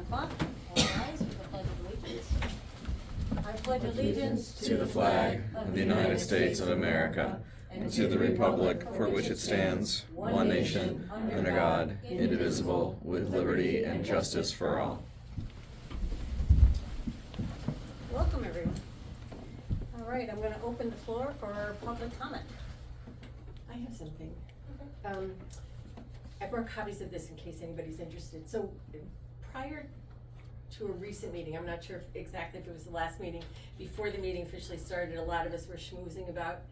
o'clock. All rise for the Pledge of Allegiance. I pledge allegiance to the flag of the United States of America and to the republic for which it stands, one nation, under God, indivisible, with liberty and justice for all. Welcome, everyone. All right, I'm going to open the floor for public comment. I have something. I brought copies of this in case anybody's interested. So prior to a recent meeting, I'm not sure exactly if it was the last meeting, before the meeting officially started, a lot of us were schmoozing about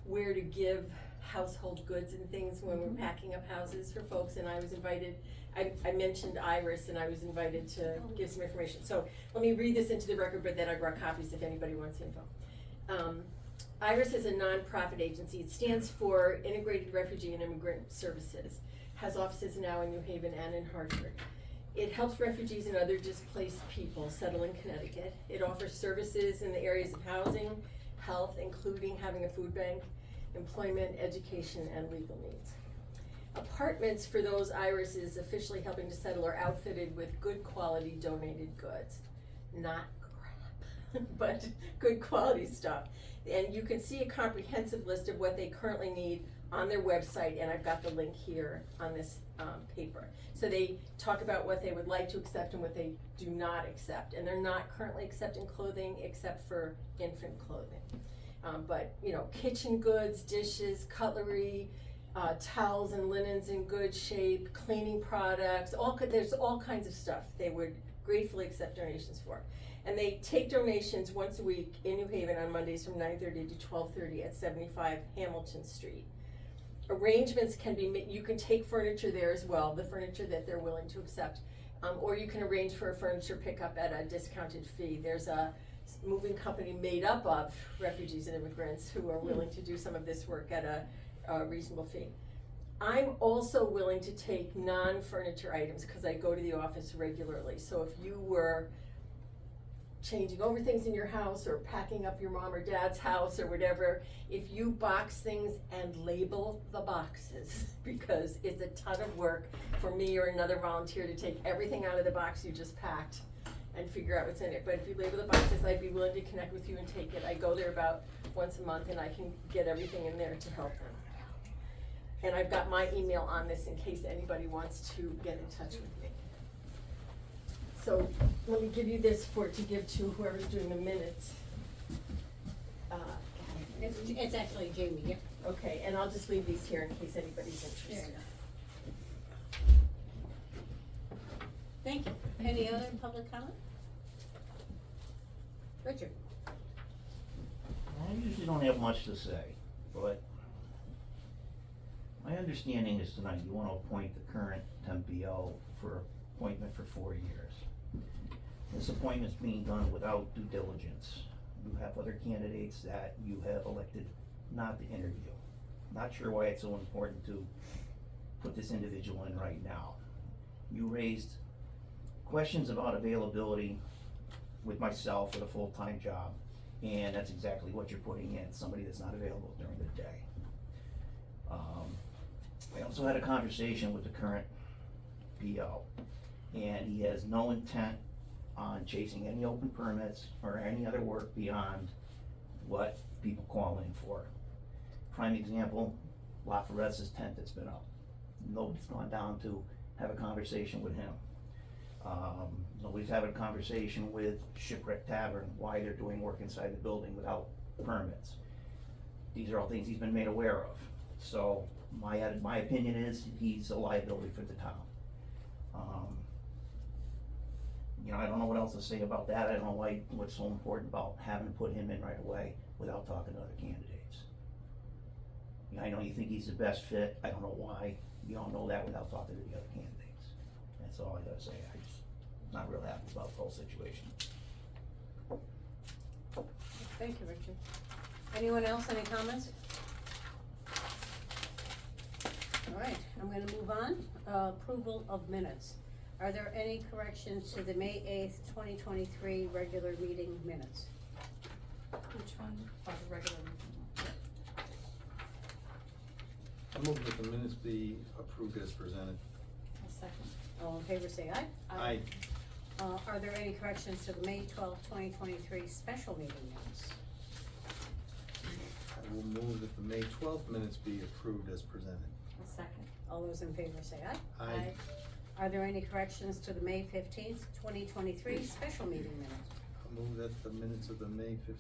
where to give household goods and things when we're packing up houses for folks, and I was invited, I mentioned Iris, and I was invited to give some information. So let me read this into the record, but then I brought copies if anybody wants info. Iris is a nonprofit agency. It stands for Integrated Refugee and Immigrant Services, has offices now in New Haven and in Hartford. It helps refugees and other displaced people settle in Connecticut. It offers services in the areas of housing, health, including having a food bank, employment, education, and legal needs. Apartments for those Iris is officially helping to settle are outfitted with good quality donated goods. Not crap, but good quality stuff. And you can see a comprehensive list of what they currently need on their website, and I've got the link here on this paper. So they talk about what they would like to accept and what they do not accept, and they're not currently accepting clothing except for infant clothing. But you know, kitchen goods, dishes, cutlery, towels and linens in good shape, cleaning products, there's all kinds of stuff they would gratefully accept donations for. And they take donations once a week in New Haven on Mondays from 9:30 to 12:30 at 75 Hamilton Street. Arrangements can be made, you can take furniture there as well, the furniture that they're willing to accept, or you can arrange for a furniture pickup at a discounted fee. There's a moving company made up of refugees and immigrants who are willing to do some of this work at a reasonable fee. I'm also willing to take non-furniture items because I go to the office regularly. So if you were changing over things in your house or packing up your mom or dad's house or whatever, if you box things and label the boxes, because it's a ton of work for me or another volunteer to take everything out of the box you just packed and figure out what's in it. But if you label the boxes, I'd be willing to connect with you and take it. I go there about once a month and I can get everything in there to help them. And I've got my email on this in case anybody wants to get in touch with me. So let me give you this to give to whoever's doing the minutes. It's actually Jamie, yeah. Okay, and I'll just leave these here in case anybody's interested. There you go. Thank you. Any other public comment? Richard? I usually don't have much to say, but my understanding is tonight you want to appoint the current temp BO for appointment for 4 years. This appointment's being done without due diligence. You have other candidates that you have elected not to interview. Not sure why it's so important to put this individual in right now. You raised questions about availability with myself for the full-time job, and that's exactly what you're putting in, somebody that's not available during the day. I also had a conversation with the current PO, and he has no intent on chasing any open permits or any other work beyond what people call in for. Prime example, LaForette's tent that's been up. Nobody's gone down to have a conversation with him. Nobody's having a conversation with Shipwreck Tavern, why they're doing work inside the building without permits. These are all things he's been made aware of. So my opinion is he's a liability for the town. You know, I don't know what else to say about that. I don't know what's so important about having to put him in right away without talking to other candidates. You know, I know you think he's the best fit. I don't know why. You don't know that without talking to the other candidates. That's all I gotta say. I'm just not real happy about the whole situation. Thank you, Richard. Anyone else, any comments? All right, I'm gonna move on. Approval of minutes. Are there any corrections to the May 8th, 2023 regular meeting minutes? Which one? Oh, the regular meeting. I move that the minutes be approved as presented. A second. All in favor say aye. Aye. Are there any corrections to the May 12th, 2023 special meeting minutes? I will move that the May 12th minutes be approved as presented. A second. All those in favor say aye. Aye. Are there any corrections to the May 15th, 2023 special meeting minutes? I'll move that the minutes of the May 15th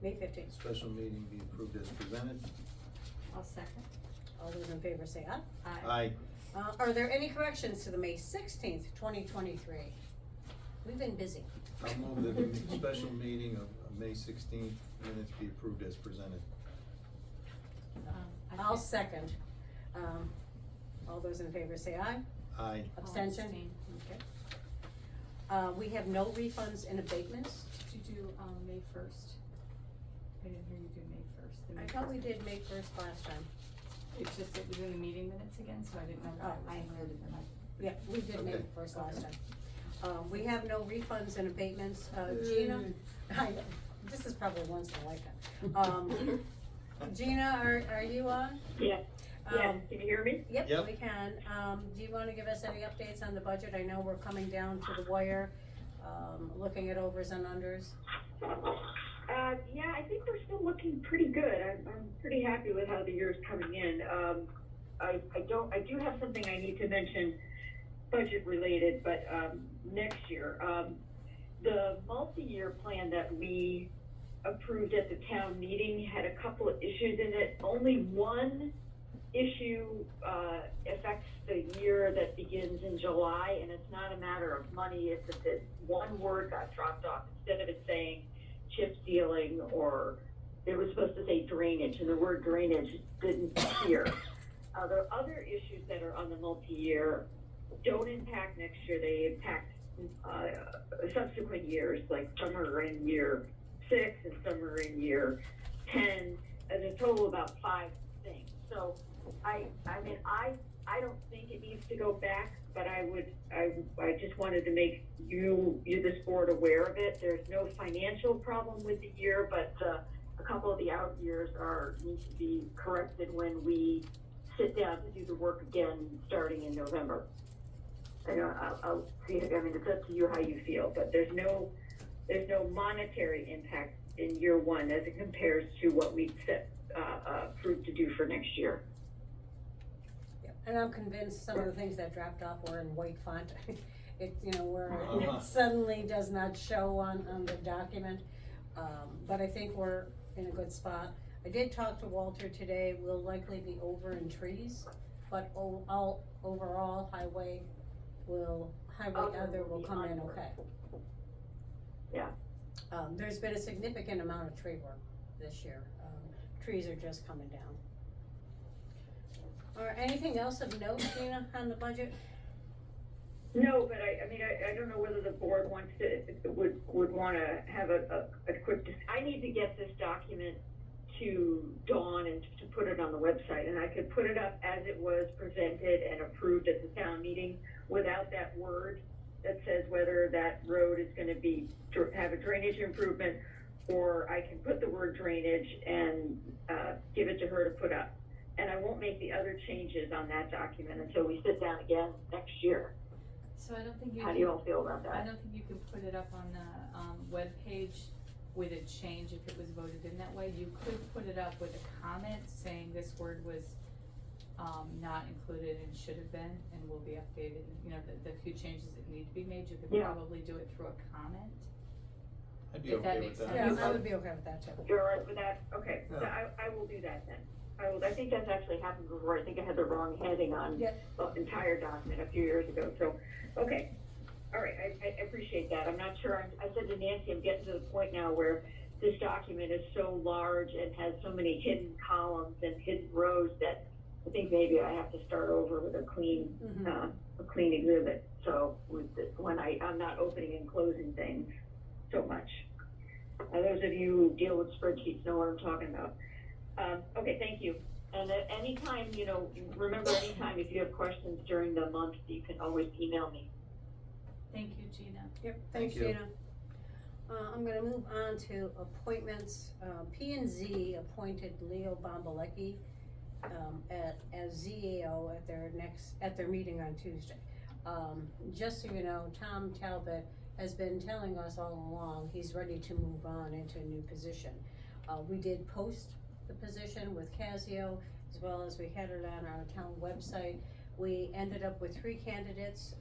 May 15th. special meeting be approved as presented. I'll second. All those in favor say aye. Aye. Are there any corrections to the May 16th, 2023? We've been busy. I'll move that the special meeting of May 16th minutes be approved as presented. I'll second. All those in favor say aye. Aye. Abstention? abstain. Okay. We have no refunds and abatements. Did you do, May first? I didn't hear you do May first. I thought we did May 1st last time. It's just, it was in the meeting minutes again, so I didn't know Oh, that. I included them. Yeah, we did May Okay. 1st last time. We have no refunds and abatements. Gina, this is probably once in a lifetime. Gina, are you on? Yes, yes, can you hear me? Yep, Yep. we can. Do you wanna give us any updates on the budget? I know we're coming down to the wire, looking at overs and unders. Yeah, I think we're still looking pretty good. I'm pretty happy with how the year's coming in. I do have something I need to mention, budget related, but, next year. The multi-year plan that we approved at the town meeting had a couple of issues in it. Only one issue, affects the year that begins in July, and it's not a matter of money, it's that one word got dropped off. Instead of it saying chip sealing, or it was supposed to say drainage, and the word drainage didn't appear. The other issues that are on the multi-year don't impact next year, they impact, subsequent years, like some are in year 6 and some are in year 10, and a total of about 5 things. So, I mean, I don't think it needs to go back, but I just wanted to make you this board aware of it. There's no financial problem with the year, but, a couple of the out years need to be corrected when we sit down to do the work again, starting in November. And I'll see, I mean, it's up to you how you feel, but there's no monetary impact in year 1 as it compares to what we approved to do for next year. Yeah, and I'm convinced some of the things that dropped off were in white font. It, where Uh-huh. it suddenly does not show on the document. But I think we're in a good spot. I did talk to Walter today, we'll likely be over in trees, but overall highway other will come in okay. Yeah. There's been a significant amount of tree work this year. Trees are just coming down. Or anything else of note, Gina, on the budget? No, but I don't know whether the board would wanna have a quick, I need to get this document to Dawn and to put it on the website, and I could put it up as it was presented and approved at the town meeting without that word that says whether that road is gonna have a drainage improvement, or I can put the word drainage and, give it to her to put up. And I won't make the other changes on that document until we sit down again next year. So I don't think you How can, do you all feel about I that? don't think you can put it up on the, webpage with a change if it was voted in that way. You could put it up with a comment saying this word was, not included and should have been and will be updated. The few changes that need to be made, you could Yeah. probably do it through a comment. I'd be If that okay makes with that. sense. Yeah, I would be okay with that too. You're all right with that? Okay, so Yeah. I will do that then. I think that's actually happened before. I think I had the wrong heading on Yep. the entire document a few years ago, so, okay. All right, I appreciate that. I'm not sure, I said to Nancy, I'm getting to the point now where this document is so large and has so many hidden columns and hidden rows that I think maybe I have to start over with a clean exhibit. So when I'm not opening and closing things so much. Those of you who deal with spreadsheets know what I'm talking about. Okay, thank you. And at any time, remember anytime if you have questions during the month, you can always email me. Thank you, Gina. Yep, thanks, Thank you. Gina. I'm gonna move on to appointments. P&Z appointed Leo Bombalecki, as ZAO at their meeting on Tuesday. Just so you know, Tom Talbot has been telling us all along, he's ready to move on into a new position. We did post the position with Casio, as well as we had it on our town website. We ended up with 3 candidates,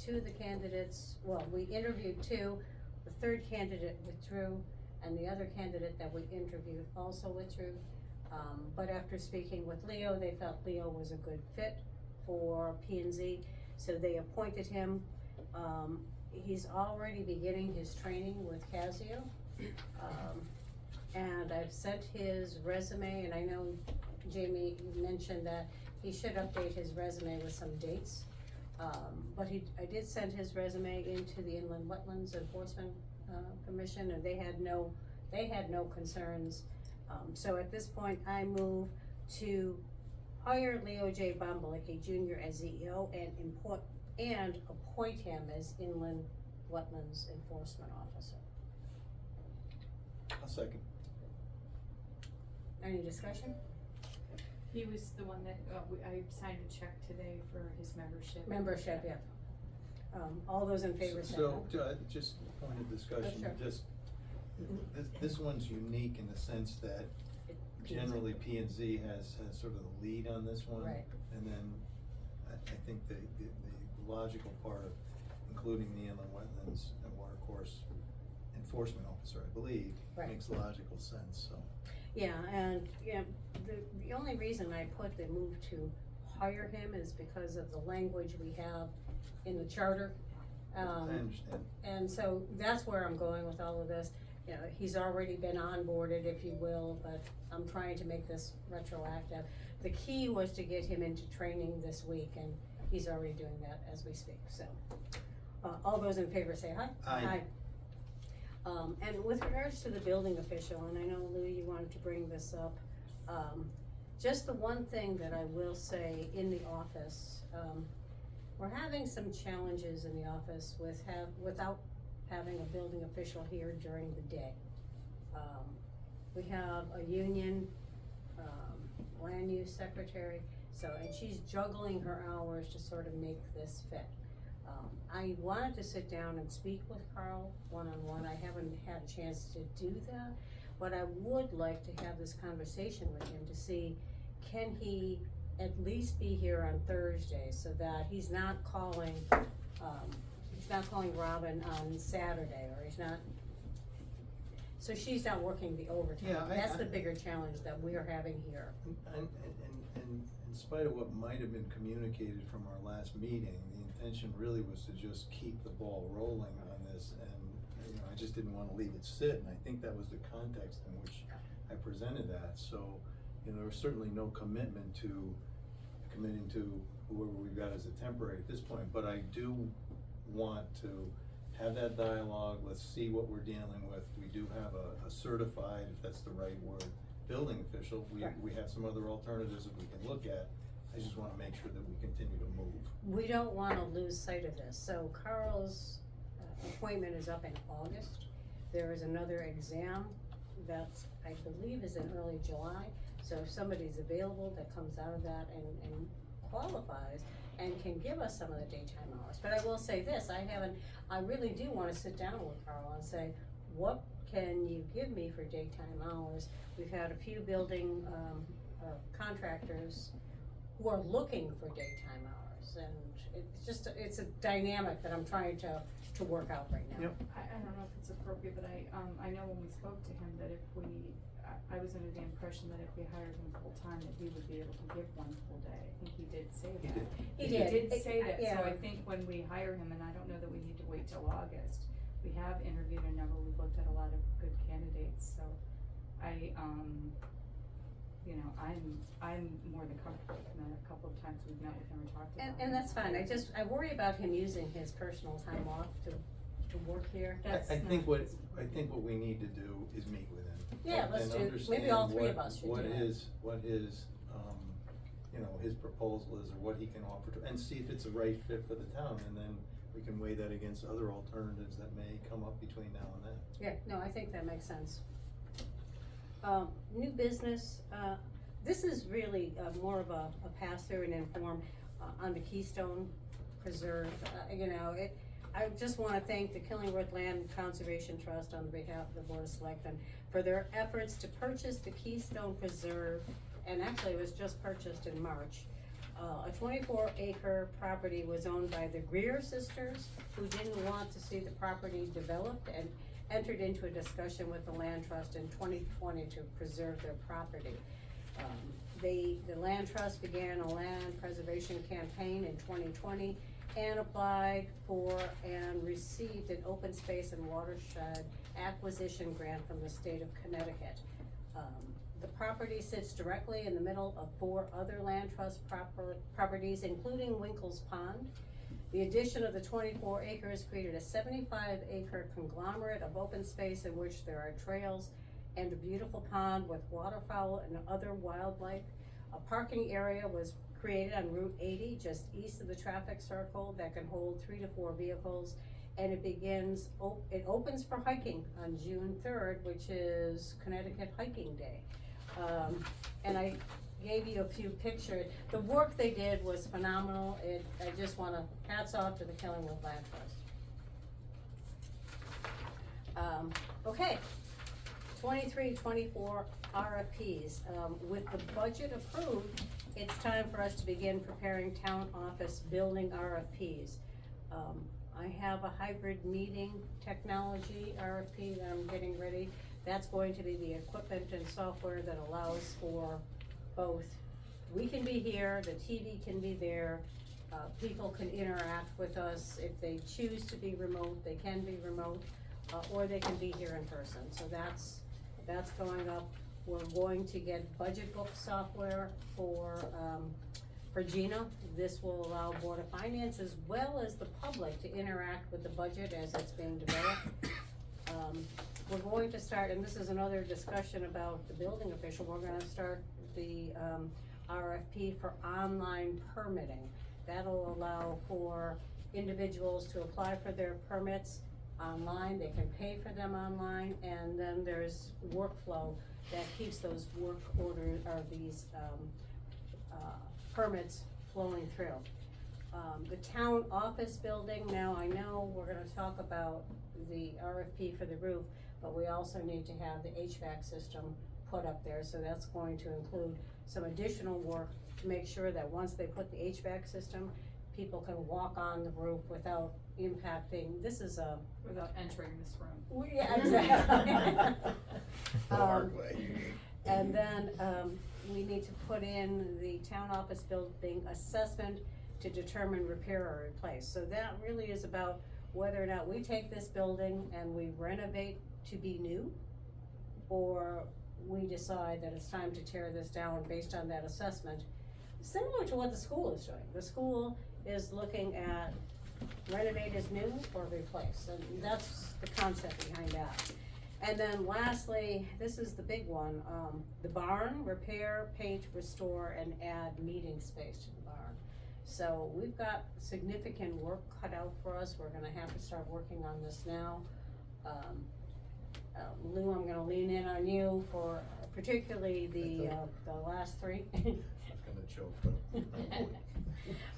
2 of the candidates, well, we interviewed 2, the 3rd candidate withdrew, and the other candidate that we interviewed also withdrew. But after speaking with Leo, they felt Leo was a good fit for P&Z, so they appointed him. He's already beginning his training with Casio. And I've sent his resume, and I know, Jamie, you mentioned that he should update his resume with some dates. But I did send his resume into the Inland Wetlands Enforcement Commission, and they had no concerns. So at this point, I move to hire Leo J. Bombalicki Jr. as CEO and appoint him as Inland Wetlands Enforcement Officer. I'll second. Any discussion? He was the one that, I signed a check today for his membership. Membership, yeah. All those in favor say So, aye. just a point of discussion, Sure. just, this one's unique in the sense that generally P&Z has sort of the lead on this one. Right. And then I think the logical part of including the Inland Wetlands and Watercourse Enforcement Officer, I believe, Right. makes logical sense, so. Yeah, and, the only reason I put the move to hire him is because of the language we have in the charter. I understand. And so that's where I'm going with all of this. You know, he's already been onboarded, if you will, but I'm trying to make this retroactive. The key was to get him into training this week, and he's already doing that as we speak, so. All those in favor say aye. Aye. And with regards to the building official, and I know, Lou, you wanted to bring this up, just the one thing that I will say in the office, we're having some challenges in the office without having a building official here during the day. We have a union, land use secretary, and she's juggling her hours to sort of make this fit. I wanted to sit down and speak with Carl one-on-one. I haven't had a chance to do that, but I would like to have this conversation with him to see, can he at least be here on Thursday so that he's not calling Robin on Saturday, or so she's not working the overtime. Yeah, That's the bigger challenge that we are having here. And in spite of what might have been communicated from our last meeting, the intention really was to just keep the ball rolling on this, and, I just didn't wanna leave it sit, and I think that was the context in which I presented that, so, there was certainly no committing to whoever we've got as a temporary at this point, but I do want to have that dialogue, let's see what we're dealing with. We do have a certified, if that's the right word, building official. We have some other alternatives that we can look at. I just wanna make sure that we continue to move. We don't wanna lose sight of this. So Carl's appointment is up in August. There is another exam that's, I believe, is in early July. So if somebody's available that comes out of that and qualifies and can give us some of the daytime hours. But I will say this, I really do wanna sit down with Carl and say, what can you give me for daytime hours? We've had a few building contractors who are looking for daytime hours, and it's a dynamic that I'm trying to work out right now. Yep. I don't know if it's appropriate, but I know when we spoke to him that I was under the impression that if we hired him full-time, that he would be able to give one full day. I think he did say that. He did. He did say that, Yeah. so I think when we hire him, and I don't know that we need to wait till August, we have interviewed a number, we've looked at a lot of good candidates, so I'm more than comfortable with him. A couple of times we've met with him and talked about him. And that's fine, I worry about him using his personal time off to work here. That's I think not- what we need to do is meet with him. Yeah, let's and do, maybe understand all three of us should do what that. his proposal is, or what he can offer to, and see if it's a right fit for the town, and then we can weigh that against other alternatives that may come up between now and then. Yeah, no, I think that makes sense. New business, this is really more of a pass-through and inform on the Keystone Preserve, I just wanna thank the Killingworth Land Conservation Trust on behalf of the Board of Selectmen for their efforts to purchase the Keystone Preserve, and actually it was just purchased in March. A 24-acre property was owned by the Greer sisters, who didn't want to see the property developed and entered into a discussion with the land trust in 2020 to preserve their property. The land trust began a land preservation campaign in 2020 and applied for and received an open space and watershed acquisition grant from the state of Connecticut. The property sits directly in the middle of 4 other land trust properties, including Winkle's Pond. The addition of the 24 acres created a 75-acre conglomerate of open space in which there are trails and a beautiful pond with waterfowl and other wildlife. A parking area was created on Route 80, just east of the traffic circle, that can hold 3 to 4 vehicles, and it opens for hiking on June 3rd, which is Connecticut Hiking Day. And I gave you a few pictures. The work they did was phenomenal. I just wanna, hats off to the Killingworth Land Trust. Okay, 23-24 RFPs. With the budget approved, it's time for us to begin preparing town office building RFPs. I have a hybrid meeting technology RFP that I'm getting ready. That's going to be the equipment and software that allows for both. We can be here, the TV can be there, people can interact with us. If they choose to be remote, they can be remote, or they can be here in person. So that's going up. We're going to get budget book software for Gina. This will allow Board of Finance as well as the public to interact with the budget as it's being developed. We're going to start, and this is another discussion about the building official, we're gonna start the RFP for online permitting. That'll allow for individuals to apply for their permits online, they can pay for them online, and then there's workflow that keeps those work orders, or these permits flowing through. The town office building, now I know we're gonna talk about the RFP for the roof, but we also need to have the HVAC system put up there, so that's going to include some additional work to make sure that once they put the HVAC system, people can walk on the roof without impacting, Without entering this room. Yeah, exactly. The hard way. And then, we need to put in the town office building assessment to determine repair or replace. So that really is about whether or not we take this building and we renovate to be new, or we decide that it's time to tear this down based on that assessment. Similar to what the school is doing. The school is looking at renovate as new or replace, and that's the concept behind that. And then lastly, this is the big one, the barn, repair, paint, restore, and add meeting space to the barn. So we've got significant work cut out for us. We're gonna have to start working on this now. Lou, I'm gonna lean in on you for particularly the last 3. I was gonna choke,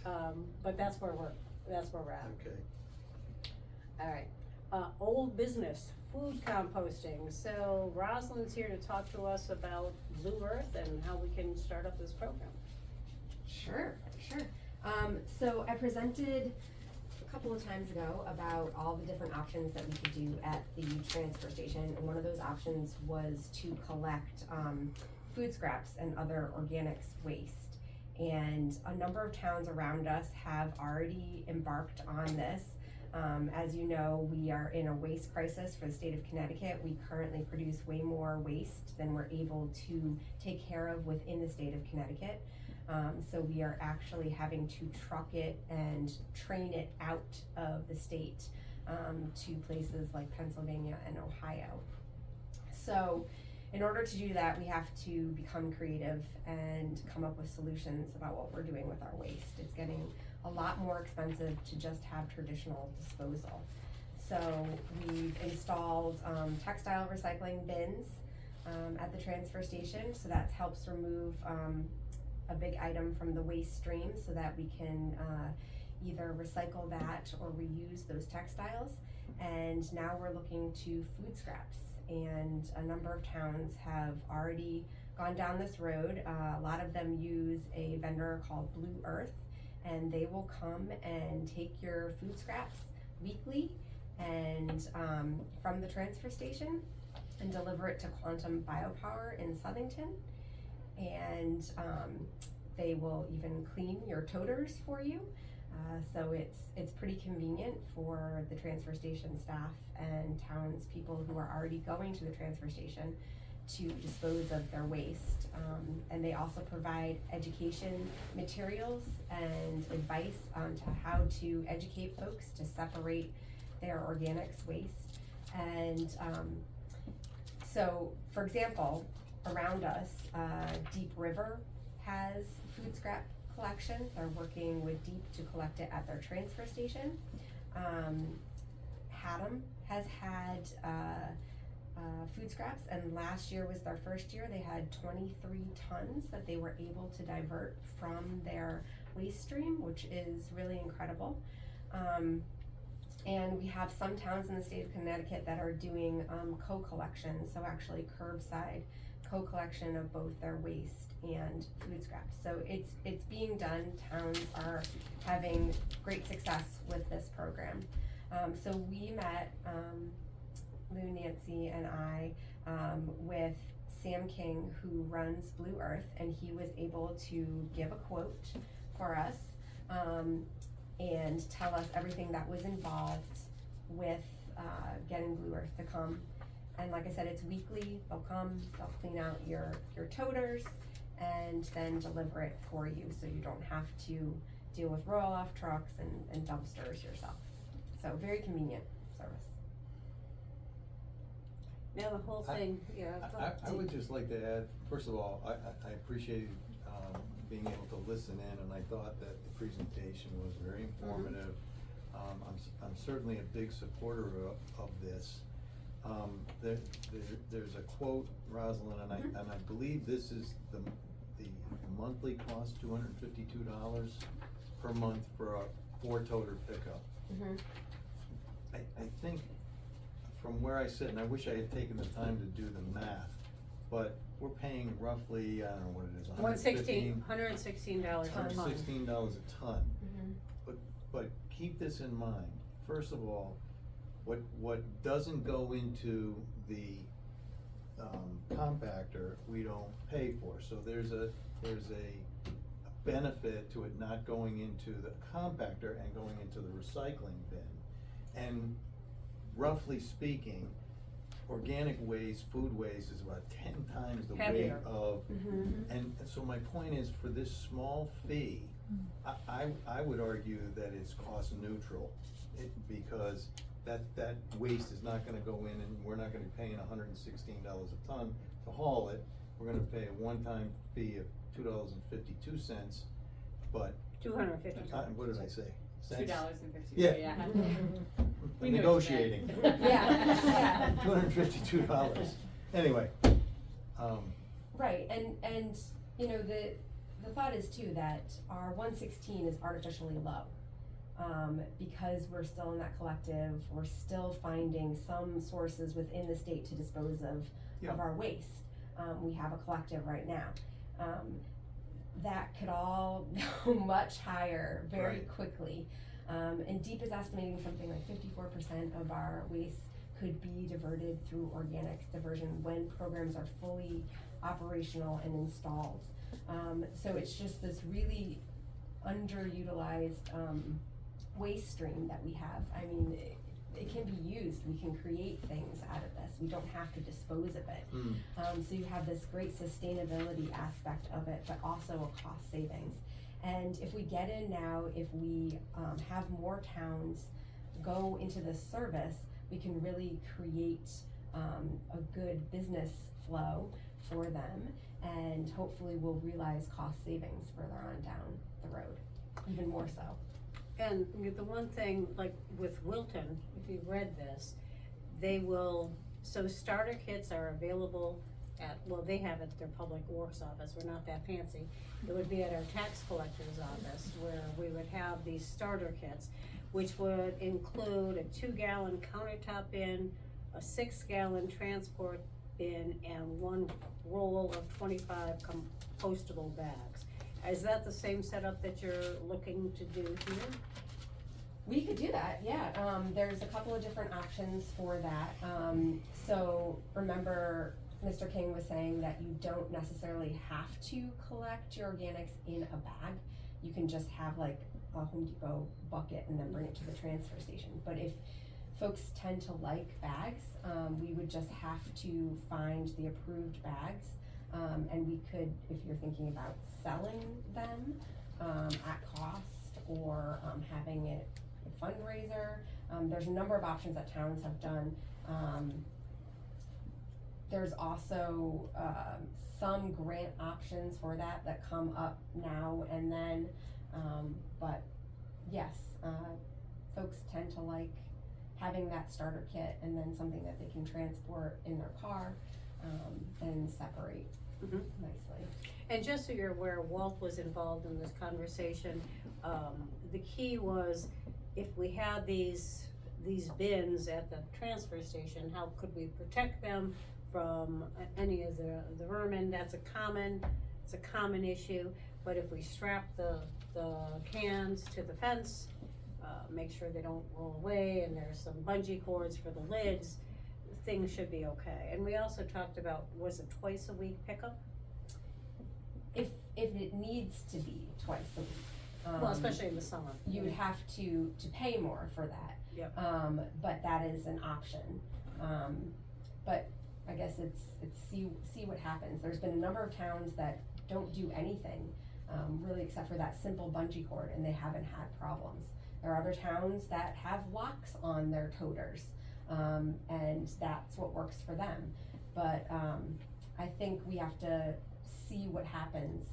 but. But that's where we're at. Okay. All right, old business, food composting. So Rosalind's here to talk to us about Blue Earth and how we can start up this program. Sure. So I presented a couple of times ago about all the different options that we could do at the transfer station, and one of those options was to collect food scraps and other organics waste. And a number of towns around us have already embarked on this. As you know, we are in a waste crisis for the state of Connecticut. We currently produce way more waste than we're able to take care of within the state of Connecticut. So we are actually having to truck it and train it out of the state to places like Pennsylvania and Ohio. So in order to do that, we have to become creative and come up with solutions about what we're doing with our waste. It's getting a lot more expensive to just have traditional disposal. So we've installed textile recycling bins at the transfer station, so that helps remove a big item from the waste stream so that we can either recycle that or reuse those textiles. And now we're looking to food scraps, and a number of towns have already gone down this road. A lot of them use a vendor called Blue Earth, and they will come and take your food scraps weekly and from the transfer station and deliver it to Quantum Biopower in Southington. And they will even clean your toters for you. So it's pretty convenient for the transfer station staff and townspeople who are already going to the transfer station to dispose of their waste. And they also provide education materials and advice on to how to educate folks to separate their organics waste. And so, for example, around us, Deep River has food scrap collection. They're working with Deep to collect it at their transfer station. Haddam has had food scraps, and last year was their first year. They had 23 tons that they were able to divert from their waste stream, which is really incredible. And we have some towns in the state of Connecticut that are doing co-collection, so actually curbside co-collection of both their waste and food scraps. So it's being done. Towns are having great success with this program. So we met, Lou, Nancy, and I, with Sam King, who runs Blue Earth, and he was able to give a quote for us and tell us everything that was involved with getting Blue Earth to come. And like I said, it's weekly. They'll come, they'll clean out your toters, and then deliver it for you, so you don't have to deal with roll-off trucks and dumpsters yourself. So very convenient service. Now the whole thing, I would just like to add, first of all, I appreciated being able to listen in, and I thought that the presentation was very informative. I'm certainly a big supporter of this. There's a quote, Rosalind, and I believe this is the monthly cost, $252 per month for a 4-toter pickup. I think from where I sit, and I wish I had taken the time to do the math, but we're paying roughly, I don't know what it is, $116 a ton. $116 a ton. But keep this in mind. First of all, what doesn't go into the compactor, we don't pay for. So there's a benefit to it not going into the compactor and going into the recycling bin. And roughly speaking, organic waste, food waste is about 10 times the Heavier. weight of, and so my point is, for this small fee, I would argue that it's cost neutral, because that waste is not gonna go in, and we're not gonna be paying $116 a ton to haul it. We're gonna pay a one-time fee of $2.52, but. $250. What did I say? Cents? $2.50. Yeah. We knew Negotiating. what you meant. Yeah. $252. Anyway, Right, and you know, the thought is too that our 116 is artificially low. Because we're still in that collective, we're still finding some sources within the state to dispose of our waste. We have a collective right now. That could all go much higher very quickly. And Deep is estimating something like 54% of our waste could be diverted through organics diversion when programs are fully operational and installed. So it's just this really underutilized waste stream that we have. I mean, it can be used. We can create things out of this. We don't have to dispose of it. So you have this great sustainability aspect of it, but also a cost savings. And if we get in now, if we have more towns go into this service, we can really create a good business flow for them, and hopefully we'll realize cost savings further on down the road, even more so. And the one thing, like with Wilton, if you read this, they will, so starter kits are available well, they have it at their public works office, we're not that fancy. It would be at our tax collector's office, where we would have these starter kits, which would include a 2-gallon countertop bin, a 6-gallon transport bin, and 1 roll of 25 compostable bags. Is that the same setup that you're looking to do here? We could do that, yeah. There's a couple of different options for that. So remember, Mr. King was saying that you don't necessarily have to collect your organics in a bag. You can just have like a Home Depot bucket and then bring it to the transfer station. But if folks tend to like bags, we would just have to find the approved bags. And we could, if you're thinking about selling them at cost or having it a fundraiser, there's a number of options that towns have done. There's also some grant options for that come up now and then, but yes, folks tend to like having that starter kit and then something that they can transport in their car and separate nicely. And just so you're aware, Walt was involved in this conversation. The key was, if we had these bins at the transfer station, how could we protect them from any of the vermin? It's a common issue. But if we strap the cans to the fence, make sure they don't roll away, and there's some bungee cords for the lids, things should be okay. And we also talked about, was it twice a week pickup? If it needs to be twice a week. Well, especially in the summer. You would have to pay more for that. Yep. But that is an option. But I guess it's see what happens. There's been a number of towns that don't do anything, really, except for that simple bungee cord, and they haven't had problems. There are other towns that have locks on their toters, and that's what works for them. But I think we have to see what happens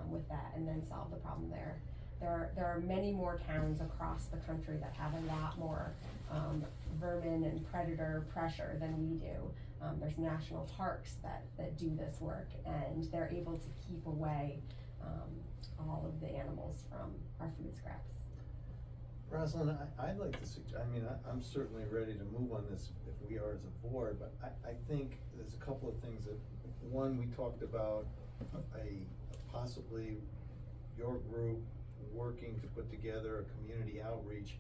with that and then solve the problem there. There are many more towns across the country that have a lot more vermin and predator pressure than we do. There's national parks that do this work, and they're able to keep away all of the animals from our food scraps. Rosalind, I'd like to suggest, I'm certainly ready to move on this if we are as a board, but I think there's a couple of things that, one, we talked about possibly your group working to put together a community outreach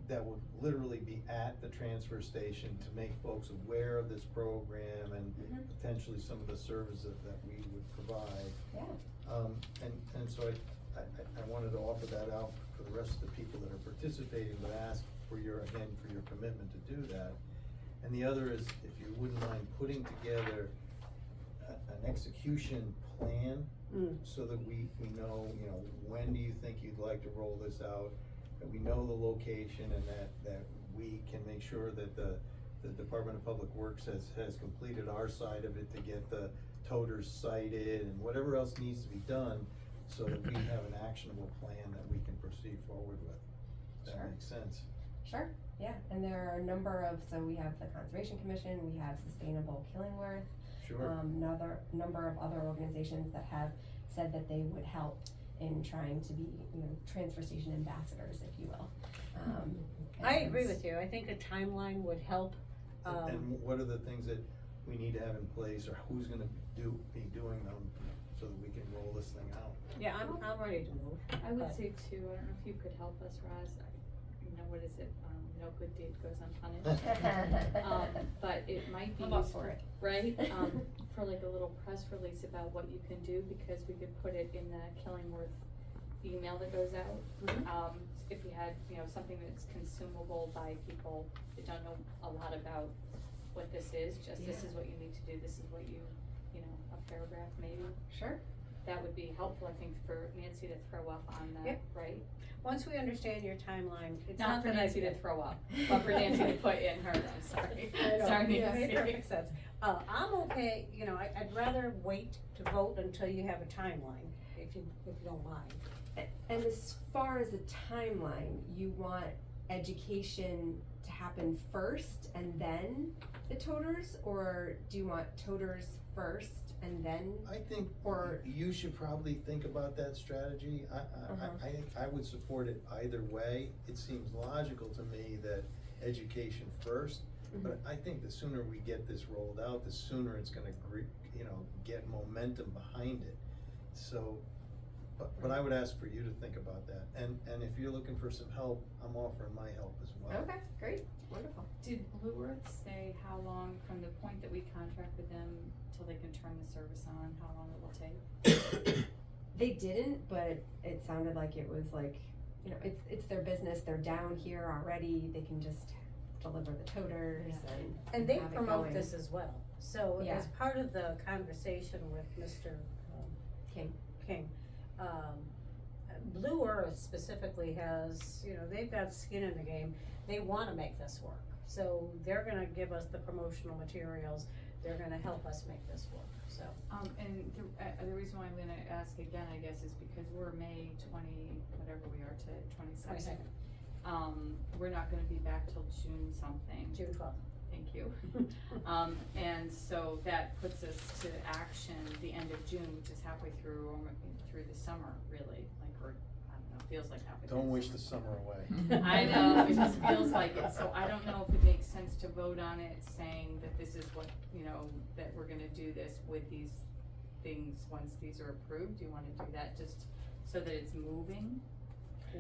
that would literally be at the transfer station to make folks aware of this program and potentially some of the services that we would provide. Yeah. And so I wanted to offer that out for the rest of the people that are participating, but ask for your commitment to do that. And the other is, if you wouldn't mind putting together an execution plan, so that we know, when do you think you'd like to roll this out, that we know the location, and that we can make sure that the Department of Public Works has completed our side of it to get the toters cited and whatever else needs to be done, so that we have an actionable plan that we can proceed forward with. That makes sense. Sure, yeah, and there are a number of, so we have the Conservation Commission, we have Sustainable Killingworth, Sure. Another number of other organizations that have said that they would help in trying to be, transfer station ambassadors, if you will. I agree with you. I think a timeline would help. And what are the things that we need to have in place, or who's gonna be doing them, so that we can roll this thing out? Yeah, I'm ready to move. I would but- say too, I don't know if you could help us, Roz, what is it, no good deed goes unpunished. But it might be I'm up useful, for it. right, for like a little press release about what you can do, because we could put it in the Killingworth email that goes out. If we had, something that's consumable by people that don't know a lot about what this is, just this is what you need to do, this is what you, a paragraph maybe. Sure. That would be helpful, I think, for Nancy to throw up on that, Yep. right? Once we understand your timeline, it's Not for that Nancy to throw up, but for Nancy to put in her, I'm sorry. I know, Sorry, yeah, Nancy. it perfect sense. I'm okay, I'd rather wait to vote until you have a timeline, if you don't mind. And as far as the timeline, you want education to happen first and then the toters, or do you want toters first and then, I think Or- you should probably think about that strategy. I think I would support it either way. It seems logical to me that education first, but I think the sooner we get this rolled out, the sooner it's gonna, get momentum behind it. So, but I would ask for you to think about that. And if you're looking for some help, I'm offering my help as well. okay, great, wonderful. Did Blue Earth say how long from the point that we contract with them till they can turn the service on, how long it will take? They didn't, but it sounded like it was like, it's their business, they're down here already, they can just deliver the toters And they have it promote going. this as well. So Yeah. as part of the conversation with Mr. King, Blue Earth specifically has, they've got skin in the game. They wanna make this work. So they're gonna give us the promotional materials. They're gonna help us make this work, so. And the reason why I'm gonna ask again, I guess, is because we're May 20, whatever we are today, 22nd. We're not gonna be back till June something. June 12th. Thank you. And so that puts us to action the end of June, which is halfway through, through the summer, really, like, or, I don't know, feels like halfway through. Don't wish the summer away. I know, it just feels like it, so I don't know if it makes sense to vote on it, saying that this is what, that we're gonna do this with these things once these are approved. Do you wanna do that just so that it's moving?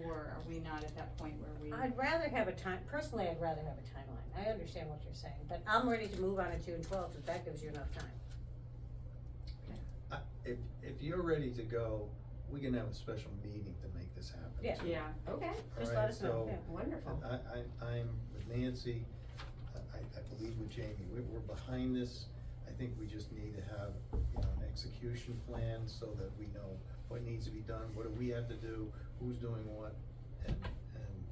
Or are we not at that point where we? I'd rather have a personally, I'd rather have a timeline. I understand what you're saying, but I'm ready to move on to June 12th if that gives you enough time. If you're ready to go, we can have a special meeting to make this happen. Yeah. too. Yeah. Okay, Just All let right, us know, so- yeah. wonderful. I'm with Nancy, I believe with Jamie, we're behind this. I think we just need to have, an execution plan so that we know what needs to be done, what do we have to do, who's doing what, and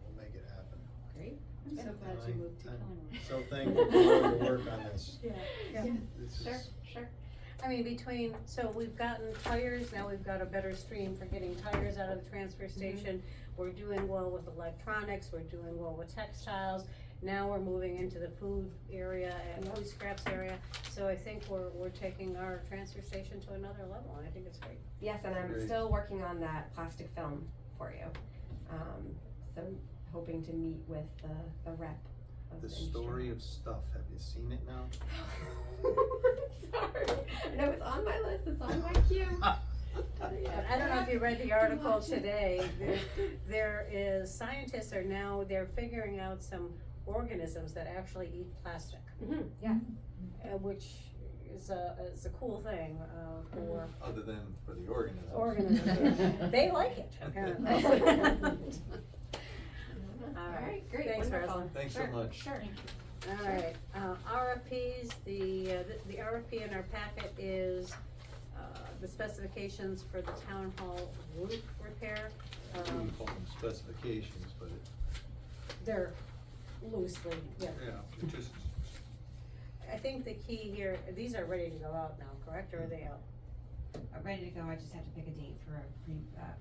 we'll make it happen. Great. I'm so glad you moved to I'm Killingworth. so thankful for all your work on this. Yeah. This Sure, is, sure. I mean, so we've gotten tires, now we've got a better stream for getting tires out of the transfer station. We're doing well with electronics, we're doing well with textiles. Now we're moving into the food area and food scraps area. So I think we're taking our transfer station to another level, and I think it's great. Yes, and I'm Agreed. still working on that plastic film for you. So hoping to meet with the rep of the the story industry. of stuff, have you seen it now? Sorry, I know it's on my list, it's on my queue. But I don't know if you read the article today, there is, scientists are now, they're figuring out some organisms that actually eat plastic, Yeah, which is a cool thing, for Other than for the organisms. organisms. They like it, apparently. All right, great, thanks, wonderful. Roslyn. Thanks so Sure, much. Sure. All right, RFPs, the RFP in our packet is, the specifications for the town hall roof repair. We call them specifications, but They're loosely, yeah. it just, I think the key here, these are ready to go out now, correct, or are they out? Ready to go, I just have to pick a date for a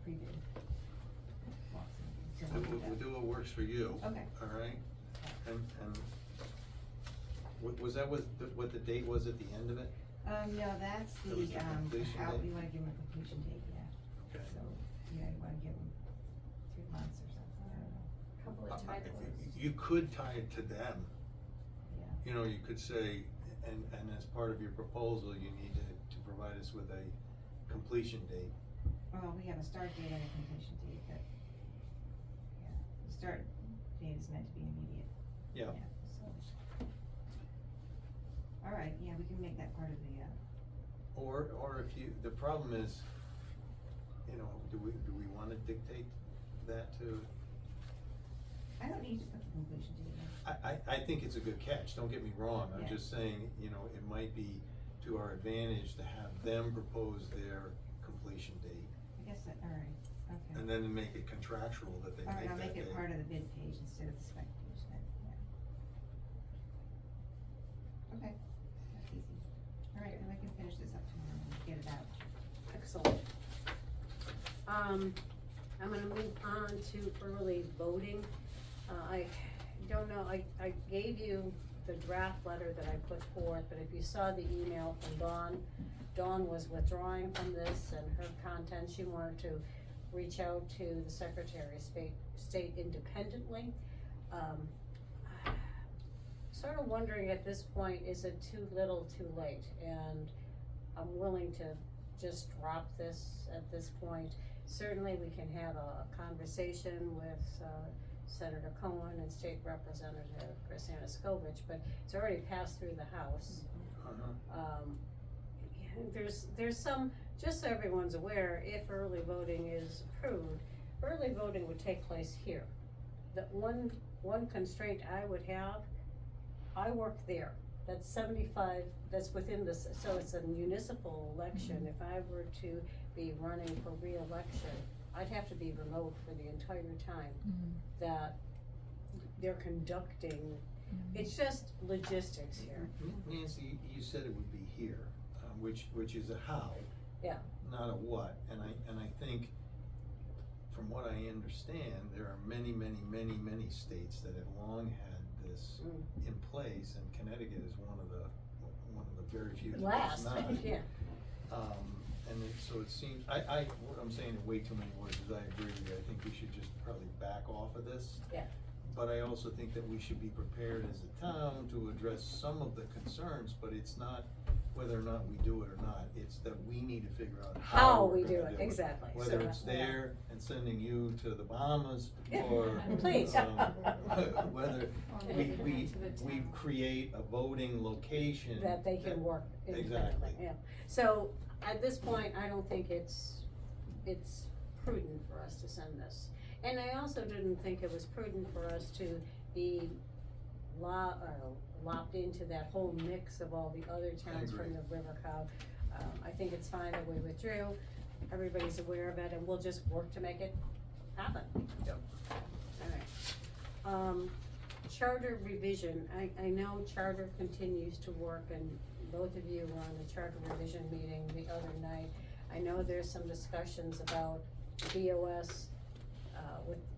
pre-bid. So we'll do what works for you. Okay. All right? And was that what the date was at the end of it? No, that's That was the completion how, date? you wanna give them a completion date, yeah. Okay. So, yeah, you wanna give them 3 months or something, I don't know, Couple of typos. You could tie it to them. yeah. You could say, and as part of your proposal, you need to provide us with a completion date. Well, we have a start date and a completion date, but, yeah, the start date is meant to be immediate. Yeah. So. All right, yeah, we can make that part of the, Or if you, the problem is, do we wanna dictate that to? I don't need to put the completion date in. I think it's a good catch, don't get me wrong, I'm Yeah. just saying, it might be to our advantage to have them propose their completion date. I guess that, all right, okay. And then make it contractual that they All right, make I'll that make date. it part of the bid page instead of the spec page then, yeah. Okay, that's easy. All right, then I can finish this up tomorrow and get it out. Excellent. I'm gonna move on to early voting. I don't know, I gave you the draft letter that I put forth, but if you saw the email from Dawn was withdrawing from this and her content, she wanted to reach out to the Secretary of State independently. Sort of wondering at this point, is it too little, too late? And I'm willing to just drop this at this point. Certainly, we can have a conversation with Senator Cohen and State Representative Chris Anaskovich, but it's already passed through the House. There's some, just so everyone's aware, if early voting is approved, early voting would take place here. The one constraint I would have, I work there. That's 75, that's within this, so it's a municipal election. If I were to be running for re-election, I'd have to be remote for the entire time that they're conducting. It's just logistics here. Nancy, you said it would be here, which is a how. Yeah. Not a what, and I think, from what I understand, there are many states that have long had this in place, and Connecticut is one of the very few that does not. Yeah. So it seems, what I'm saying in way too many words is I agree with you. I think we should just probably back off of this. Yeah. But I also think that we should be prepared as a town to address some of the concerns, but it's not whether or not we do it or not, it's that we need to figure out How we're we do gonna it, exactly. Whether So it's that- there and sending you to the Bahamas, Yeah, or please. whether we create a voting location. That they can work independently, Exactly. yeah. So, at this point, I don't think it's prudent for us to send this. And I also didn't think it was prudent for us to be lopped into that whole mix of all the other towns from the River Cow. I think it's fine that we withdrew, everybody's aware of it, and we'll just work to make it happen. Yep. Alright. Charter revision, I know charter continues to work, and both of you were on the charter revision meeting the other night. I know there's some discussions about BoS,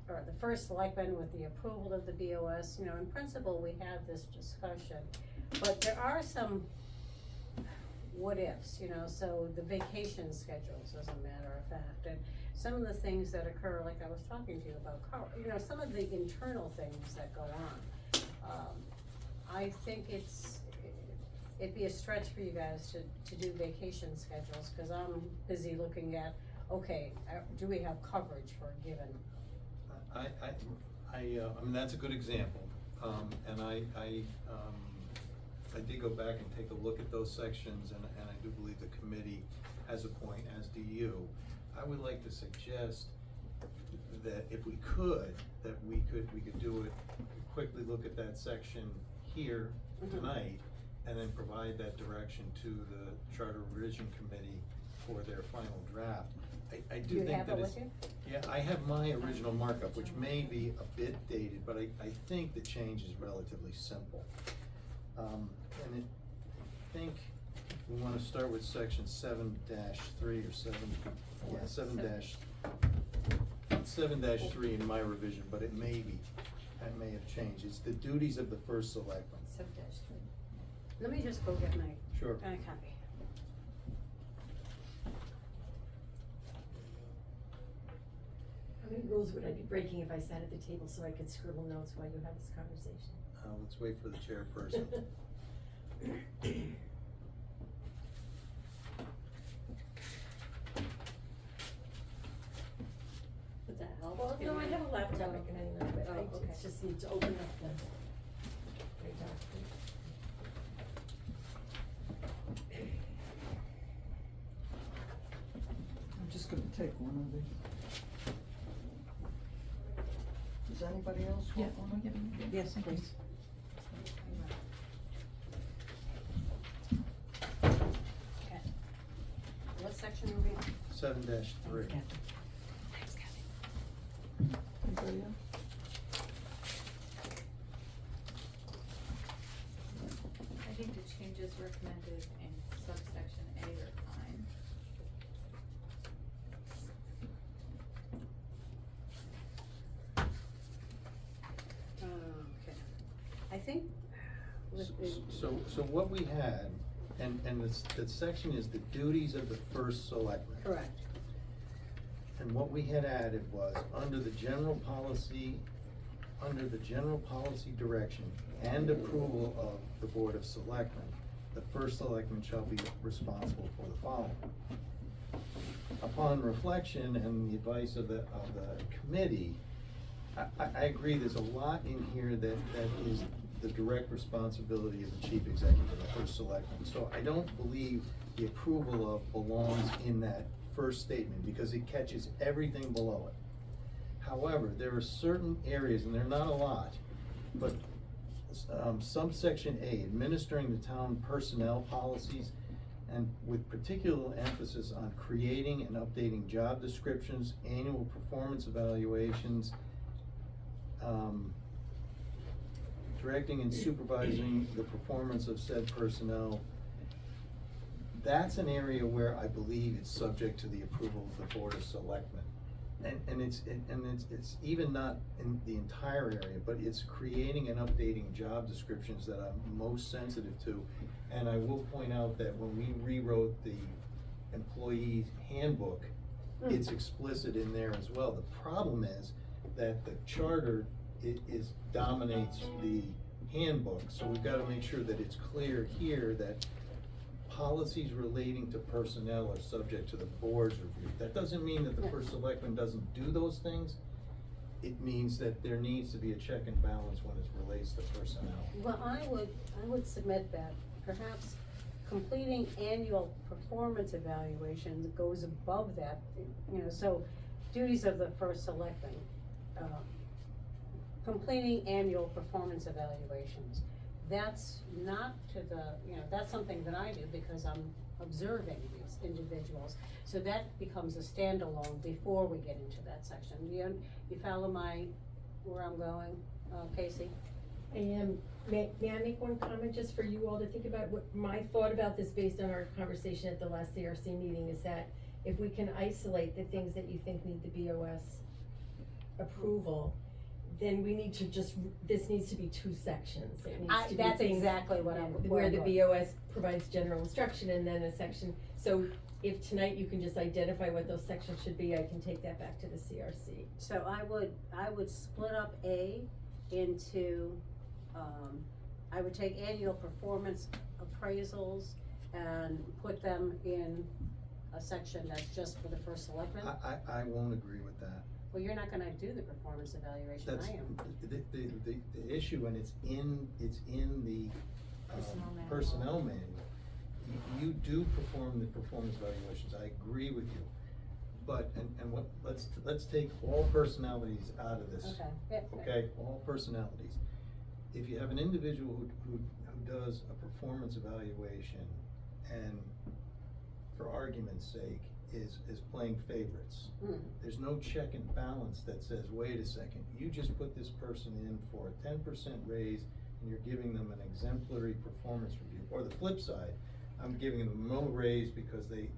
or the first selectman with the approval of the BoS, in principle, we have this discussion. But there are some what ifs, so the vacation schedules, as a matter of fact, and some of the things that occur, like I was talking to you about, some of the internal things that go on. I think it'd be a stretch for you guys to do vacation schedules, cause I'm busy looking at, okay, do we have coverage for a given? I mean, that's a good example, and I did go back and take a look at those sections, and I do believe the committee has a point, as do you. I would like to suggest that if we could do it, quickly look at that section here tonight, and then provide that direction to the Charter Revision Committee for their final draft. I do think that it's. Do you have it with you? Yeah, I have my original markup, which may be a bit dated, but I think the change is relatively simple. And I think we wanna start with section 7-3 or 7-3 in my revision, but that may have changed. It's the duties of the first selectman. 7-3. Let me just go get my Sure. copy. How many rules would I be breaking if I sat at the table so I could scribble notes while you have this conversation? Let's wait for the chairperson. Would that help? Well, no, I have a laptop, I can anyway, but Oh, I okay. just need to open up the great document. I'm just gonna take one of these. Does anybody else want one of them? Yes, please. Okay. What section are we on? 7-3. Anybody else? I think the changes recommended in subsection A are fine. Okay. I think So what we had, and the section is the duties of the first selectman. Correct. And what we had added was, under the general policy direction and approval of the Board of Selectmen, the first selectman shall be responsible for the following. Upon reflection and the advice of the committee, I agree, there's a lot in here that is the direct responsibility of the chief executive, the first selectman. So I don't believe the approval of belongs in that first statement, because it catches everything below it. However, there are certain areas, and they're not a lot, but subsection A, administering the town personnel policies, and with particular emphasis on creating and updating job descriptions, annual performance evaluations, directing and supervising the performance of said personnel. That's an area where I believe it's subject to the approval of the Board of Selectmen. And it's even not in the entire area, but it's creating and updating job descriptions that I'm most sensitive to. And I will point out that when we rewrote the employee handbook, it's explicit in there as well. The problem is that the charter dominates the handbook, so we've gotta make sure that it's clear here that policies relating to personnel are subject to the board's review. That doesn't mean that the first selectman doesn't do those things. It means that there needs to be a check and balance when it relates to personnel. Well, I would submit that perhaps completing annual performance evaluations goes above that, so duties of the first selectman. Completing annual performance evaluations, that's not to the, that's something that I do because I'm observing these individuals. So that becomes a standalone before we get into that section. You follow where I'm going, Casey? And may I make one comment just for you all to think about? What my thought about this based on our conversation at the last CRC meeting is that if we can isolate the things that you think need the BOS approval, then we need to this needs to be two sections. It needs to be That's things exactly what I'm. where the BOS provides general instruction, and then a section. So if tonight you can just identify what those sections should be, I can take that back to the CRC. So I would split up A into, I would take annual performance appraisals and put them in a section that's just for the first selectman. I won't agree with that. Well, you're not gonna do the performance evaluation, That's I am. the issue, and it's in the personnel manual. You do perform the performance evaluations, I agree with you. But, let's take all personalities out of this. Okay. Yeah. Okay, all personalities. If you have an individual who does a performance evaluation and, for argument's sake, is playing favorites. There's no check and balance that says, wait a second, you just put this person in for a 10% raise and you're giving them an exemplary performance review. Or the flip side, I'm giving them no raise because they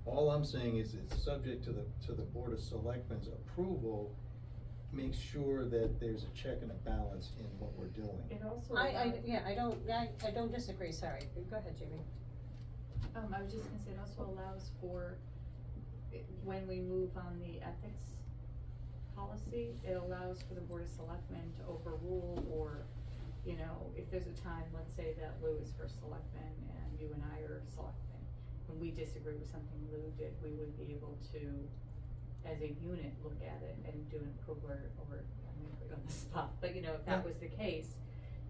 all I'm saying is it's subject to the Board of Selectmen's approval. Make sure that there's a check and a balance in what we're doing. It also I don't disagree, sorry, go ahead, Jamie. I was just gonna say, it also allows for, when we move on the ethics policy, it allows for the Board of Selectmen to overrule, or, if there's a time, let's say that Lou is first selectman and you and I are selectmen, when we disagree with something Lou did, we would be able to, as a unit, look at it and do an approval, or, I'm gonna put you on the spot, but if that was the case,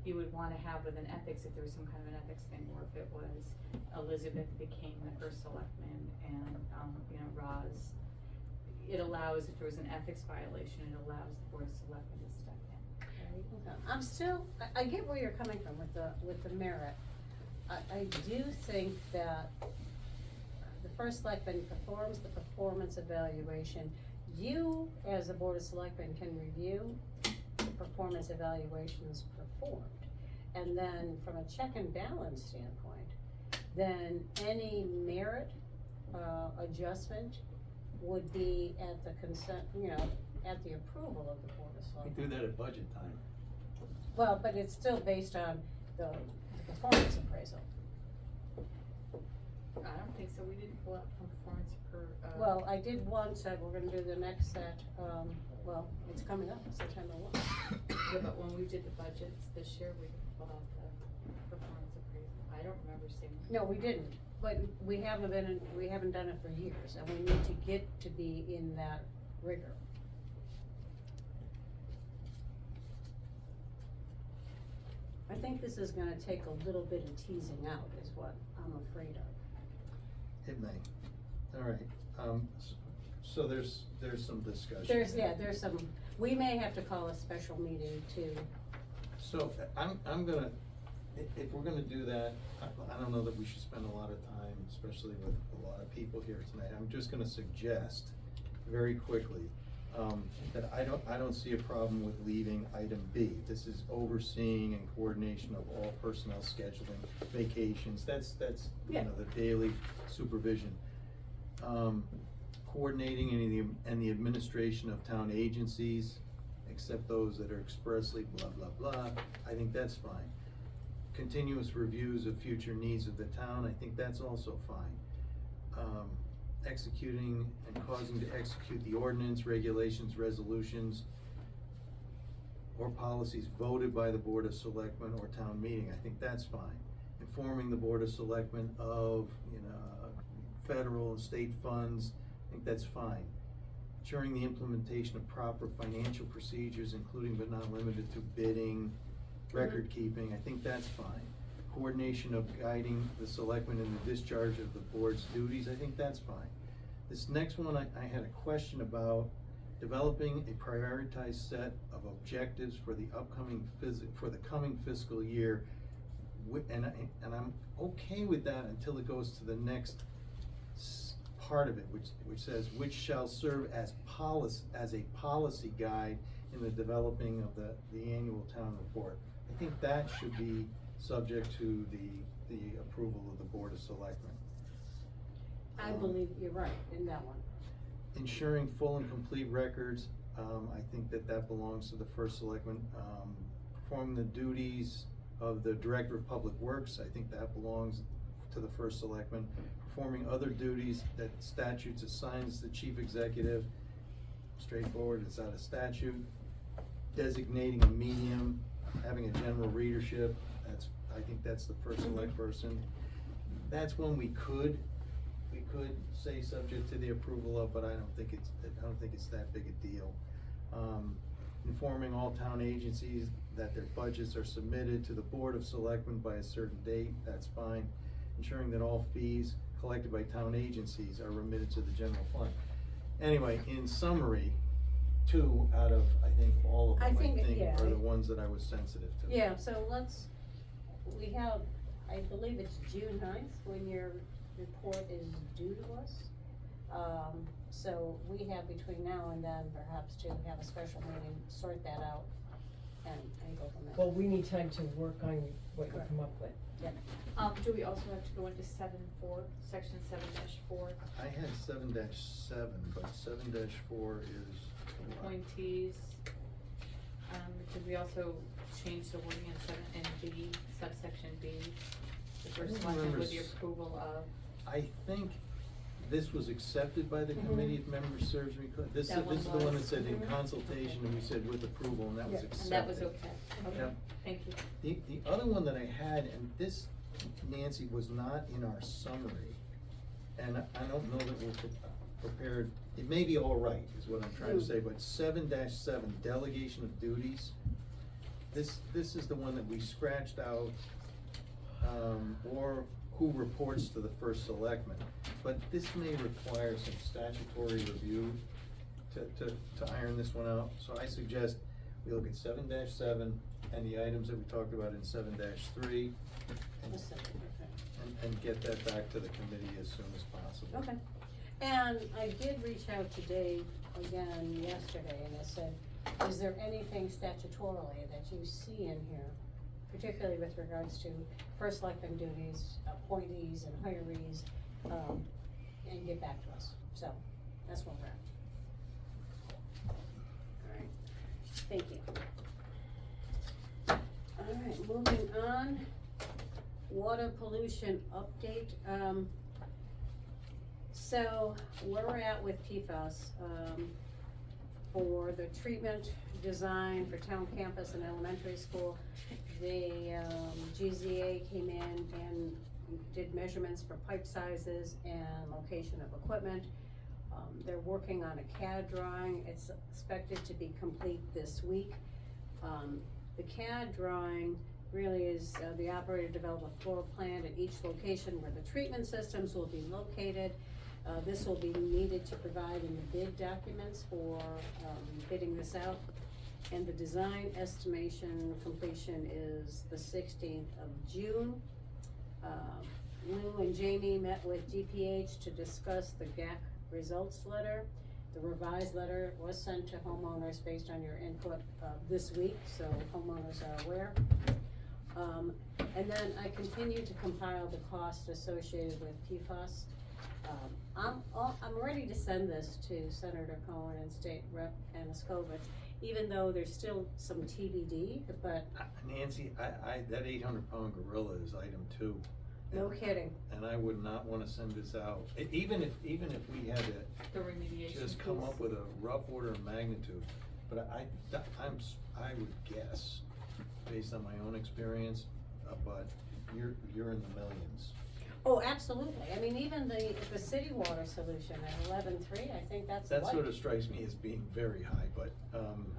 you would wanna have with an ethics, if there was some kind of an ethics thing, or if it was Elizabeth became the first selectman and, Roz, it allows, if there was an ethics violation, it allows the Board of Selectmen to step in. Okay. I'm still, I get where you're coming from with the merit. I do think that the first selectman performs the performance evaluation. You, as a Board of Selectmen, can review the performance evaluations performed. And then from a check and balance standpoint, then any merit adjustment would be at the consent, at the approval of the Board of We Selectmen. do that at budget time. Well, but it's still based on the performance appraisal. I don't think so, we didn't pull out performance per, Well, I did one set, we're gonna do the next set, well, it's coming up, September 1. yeah, but when we did the budgets this year, we didn't pull out the performance appraisal. I don't remember seeing. No, we didn't, but we haven't done it for years, and we need to get to be in that rigor. I think this is gonna take a little bit of teasing out, is what I'm afraid of. It may. All right, so there's some discussion. There's some, we may have to call a special meeting to, So I'm gonna, if we're gonna do that, I don't know that we should spend a lot of time, especially with a lot of people here tonight. I'm just gonna suggest very quickly, that I don't see a problem with leaving item B. This is overseeing and coordination of all personnel scheduling, vacations, that's, you Yeah. know, the daily supervision. Coordinating and the administration of town agencies, except those that are expressly blah, blah, blah, I think that's fine. Continuous reviews of future needs of the town, I think that's also fine. Executing and causing to execute the ordinance, regulations, resolutions, or policies voted by the Board of Selectmen or town meeting, I think that's fine. Informing the Board of Selectmen of, you know, federal and state funds, I think that's fine. Ensuring the implementation of proper financial procedures, including but not limited to bidding, record keeping, I think that's fine. Coordination of guiding the selectmen in the discharge of the board's duties, I think that's fine. This next one, I had a question about developing a prioritized set of objectives for the upcoming for the coming fiscal year. And I'm okay with that until it goes to the next part of it, which says, which shall serve as a policy guide in the developing of the annual town report. I think that should be subject to the approval of the Board of Selectmen. I believe you're right in that one. Ensuring full and complete records, I think that belongs to the first selectman. Performing the duties of the Director of Public Works, I think that belongs to the first selectman. Performing other duties that statutes assigns the chief executive, straightforward, it's out of statute. Designating a medium, having a general readership, I think that's the first select person. That's one we could say subject to the approval of, but I don't think it's that big a deal. Informing all town agencies that their budgets are submitted to the Board of Selectmen by a certain date, that's fine. Ensuring that all fees collected by town agencies are remitted to the general fund. Anyway, in summary, 2 out of, I think, all of them, are the ones that I was sensitive to. Yeah, so we have, I believe it's June 9th when your report is due to us. So we have between now and then perhaps to have a special meeting, sort that out, and go from there. Well, we need time to work on what you come up with. Yeah. Do we also have to go into section 7-4? I had 7-7, but 7-4 is what? Appointees, because we also changed the wording in B, subsection B, the first selectman with the approval of. I think this was accepted by the committee, if memory serves me correct. This is the one that said in consultation, and we said with approval, and that was accepted. And that was okay, Yeah. Thank you. The other one that I had, and this, Nancy, was not in our summary, and I don't know that we're prepared, it may be all right, is what I'm trying to say, but 7-7, delegation of duties. This is the one that we scratched out, or who reports to the first selectman. But this may require some statutory review to iron this one out. So I suggest we look at 7-7 and the items that we talked about in 7-3 and get that back to the committee as soon as possible. Okay. And I did reach out to Dave again yesterday, and I said, is there anything statutorily that you see in here, particularly with regards to first selectman duties, appointees and hirees, and get back to us. So, that's where we're at. Alright, thank you. Alright, moving on, water pollution update, so where we're at with PFAS, for the treatment design for town campus and elementary school, the, GZA came in and did measurements for pipe sizes and location of equipment. They're working on a CAD drawing, it's expected to be complete this week. The CAD drawing really is, the operator developed a floor plan at each location where the treatment systems will be located. This will be needed to provide in the bid documents for, bidding this out. And the design estimation completion is the 16th of June. Lou and Jamie met with DPH to discuss the GAC results letter. The revised letter was sent to homeowners based on your input, this week, so homeowners are aware. And then I continue to compile the cost associated with PFAS. I'm ready to send this to Senator Cohen and State Rep Anaskovich, even though there's still some TBD, but. Nancy, that 800-pound gorilla is item 2. No kidding. And I would not wanna send this out, even if we had to The remediation just come piece. up with a rough order of magnitude. But I would guess, based on my own experience, but you're in the millions. Oh, absolutely, I mean, even the city water solution at 11.3, I think that's That light. sort of strikes me as being very high, but,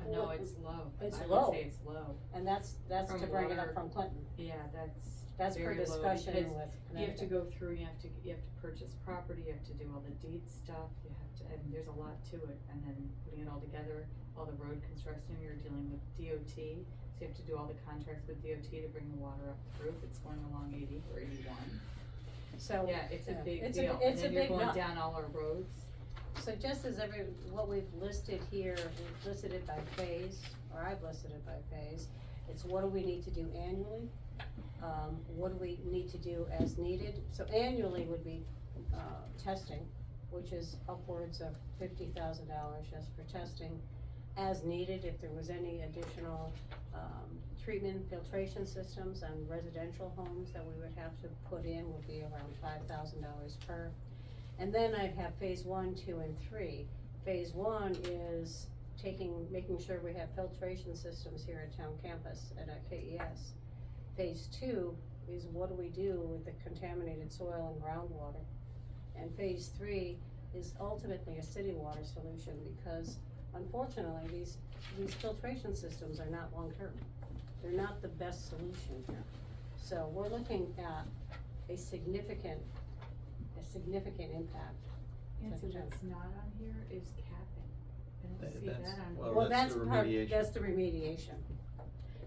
No, it's low. It's I low. would say it's low. And that's From to bring it up water. from Clinton, Yeah, that's for very low discussion because with you have to Connecticut. go through, you have to purchase property, you have to do all the deed stuff, you have to, and there's a lot to it, and then putting it all together, all the road construction, you're dealing with DOT, so you have to do all the contracts with DOT to bring the water up through if it's going along 80 or 81. So. Yeah, it's a big it's deal, it's a and then you're big going nut. down all our roads. So just as what we've listed here, we've listed it by phase, or I've listed it by phase, it's what do we need to do annually? What do we need to do as needed? So annually would be, testing, which is upwards of $50,000 just for testing. As needed, if there was any additional, treatment filtration systems on residential homes that we would have to put in would be around $5,000 per. And then I have phase 1, 2, and 3. Phase 1 is making sure we have filtration systems here at town campus and at KES. Phase 2 is what do we do with the contaminated soil and groundwater? And phase 3 is ultimately a city water solution because unfortunately these filtration systems are not long-term. They're not the best solution here. So we're looking at a significant impact. Nancy, what's not on here is capping. I don't see That's- that on well, here. Well, that's that's the part, remediation. that's the remediation.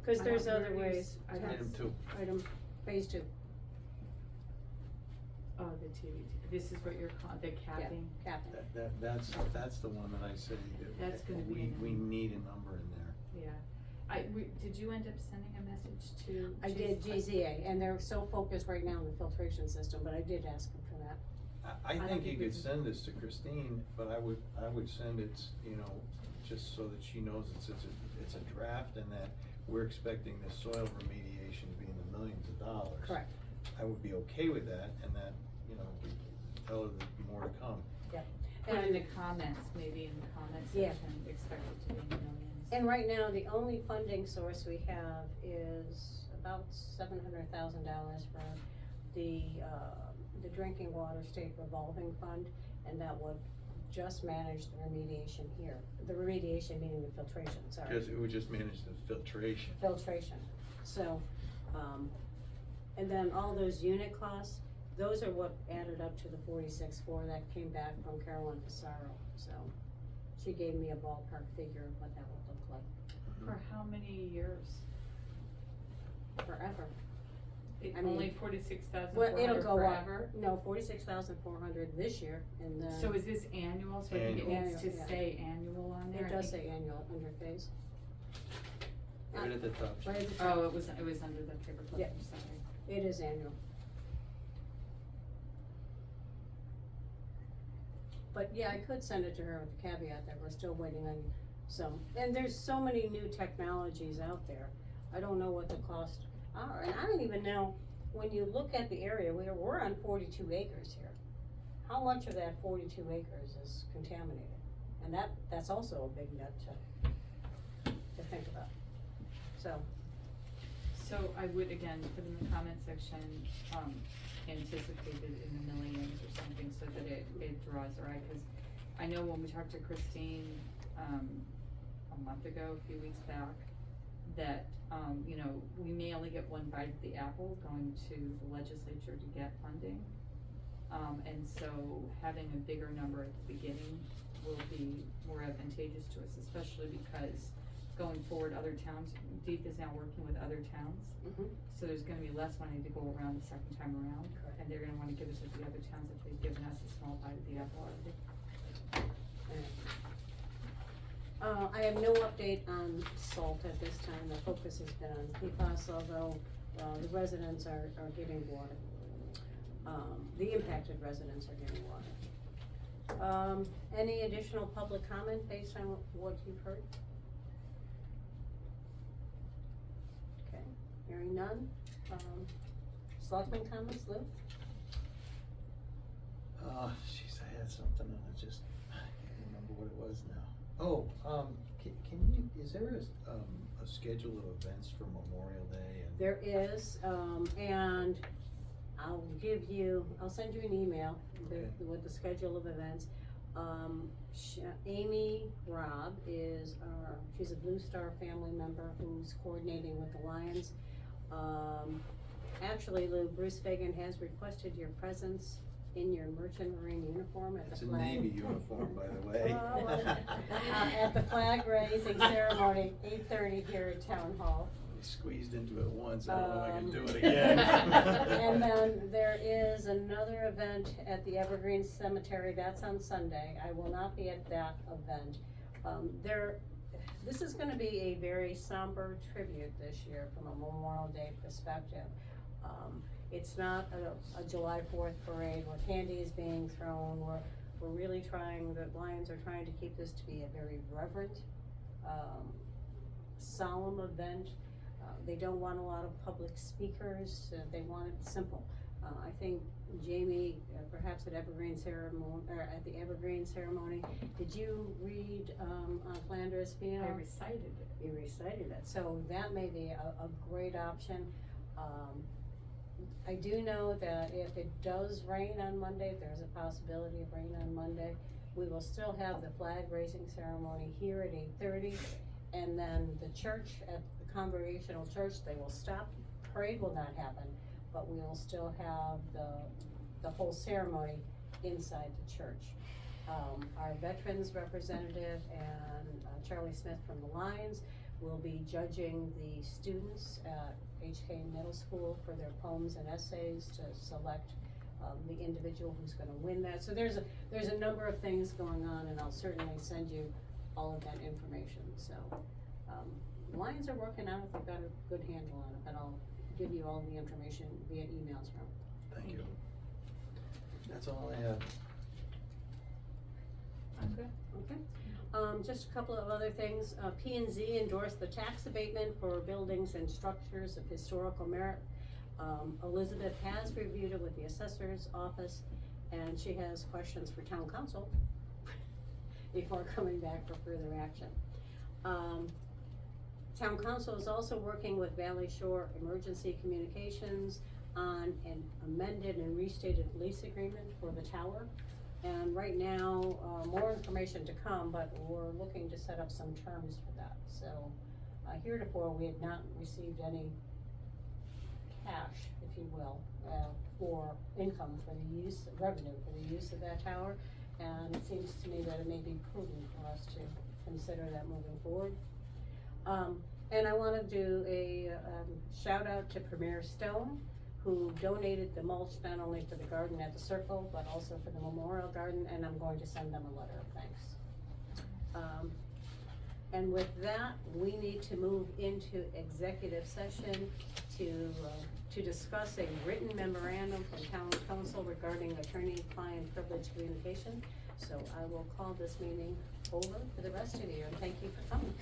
Cause I there's don't- other where ways. is- I don't Item s- 2. Phase 2, Oh, the TBT, this is what you're the capping? capping. That's the one that I say That's that gonna be in we there. need a number in there. Yeah. Did you end up sending a message to? I did GZA, and they're so focused right now on the filtration system, but I did ask them for that. I don't think you think could we can- send this to Christine, but I would send it, just so that she knows it's a draft and that we're expecting the soil remediation to be in the millions of dollars. Correct. I would be okay with that and that, we tell her there's more to come. Put in And- the comments, maybe in the comments Yeah. section, expect it to be in the millions. And right now, the only funding source we have is about $700,000 for the drinking water state revolving fund, and that would just manage the remediation here. The remediation meaning the filtration, sorry. It would just manage the filtration. Filtration, so, and then all those unit costs, those are what added up to the 46.4 that came back from Carolyn Pissarro, so. She gave me a ballpark figure of what that would look like, For how many years? forever. It I mean- only 46,400 Well, it'll go forever? up, no, 46,400 this year, and then. So is this annual, so I think it Annual. needs to Annual, yeah. say annual on there? It I does think- say annual under phase. Right at the top. Right at the top. Oh, it was under the paperclip, Yeah. I'm sorry. It is annual. But yeah, I could send it to her with the caveat that we're still waiting on some, and there's so many new technologies out there. I don't know what the costs are, and I don't even know, when you look at the area, we're on 42 acres here. How much of that 42 acres is contaminated? And that's also a big nut to think about, so. So I would, again, put in the comment section, anticipated in the millions or something, so that it draws our eye, cause I know when we talked to Christine, a month ago, a few weeks back, that, you know, we may only get one bite of the apple going to the legislature to get funding. And so having a bigger number at the beginning will be more advantageous to us, especially because going forward, other towns, Deep is now working with other towns. So there's gonna be less money to go around the second time around. Correct. And they're gonna wanna give it to the other towns if they've given us a small bite of the apple already. I have no update on salt at this time. The focus has been on PFAS, although, the residents are getting water. The impacted residents are getting water. Any additional public comment based on what you've heard? Okay, hearing none. Selectmen comments, Lou? Jeez, I had something and I just, I can't remember what it was now. Oh, can you, is there a schedule of events for Memorial Day and? There is, and I'll send you an email with the schedule of events. Amy Robb she's a Blue Star family member who's coordinating with the Lions. Actually, Lou, Bruce Fagan has requested your presence in your merchant marine uniform at the flag. It's a Navy uniform, by the way. At the flag raising ceremony, 8:30 here at Town Hall. I squeezed into it once, I don't know if I can do it again. And then there is another event at the Evergreen Cemetery, that's on Sunday. I will not be at that event. This is gonna be a very somber tribute this year from a Memorial Day perspective. It's not a July 4th parade where candy is being thrown. We're really trying, the Lions are trying to keep this to be a very reverent, solemn event. They don't want a lot of public speakers, they want it simple. I think Jamie, perhaps at the Evergreen ceremony, did you read, on Flanders Field? I recited it. You recited it, so that may be a great option. I do know that if it does rain on Monday, if there's a possibility of rain on Monday, we will still have the flag raising ceremony here at 8:30, and then the church, at the Congregational Church, they will stop. Parade will not happen, but we will still have the whole ceremony inside the church. Our veterans representative and Charlie Smith from the Lions will be judging the students at HK Middle School for their poems and essays to select the individual who's gonna win that. So there's a number of things going on, and I'll certainly send you all of that information. So Lions are working on it, they've got a good handle on it, but I'll give you all the information via emails from. Thank you. That's all I have. Okay. Okay, just a couple of other things. P&Z endorsed the tax abatement for buildings and structures of historical merit. Elizabeth has reviewed it with the assessor's office, and she has questions for Town Council before coming back for further action. Town Council is also working with Valley Shore Emergency Communications on an amended and restated lease agreement for the tower. And right now, more information to come, but we're looking to set up some terms for that. So, heretofore, we had not received any cash, if you will, for income for the use, revenue for the use of that tower. And it seems to me that it may be prudent for us to consider that moving forward. And I wanna do a shout out to Premier Stone, who donated the mulch not only for the garden at the circle, but also for the memorial garden, and I'm going to send them a letter of thanks. And with that, we need to move into executive session to discuss a written memorandum from Town Council regarding attorney-client privilege communication. So I will call this meeting over for the rest of you, and thank you for coming.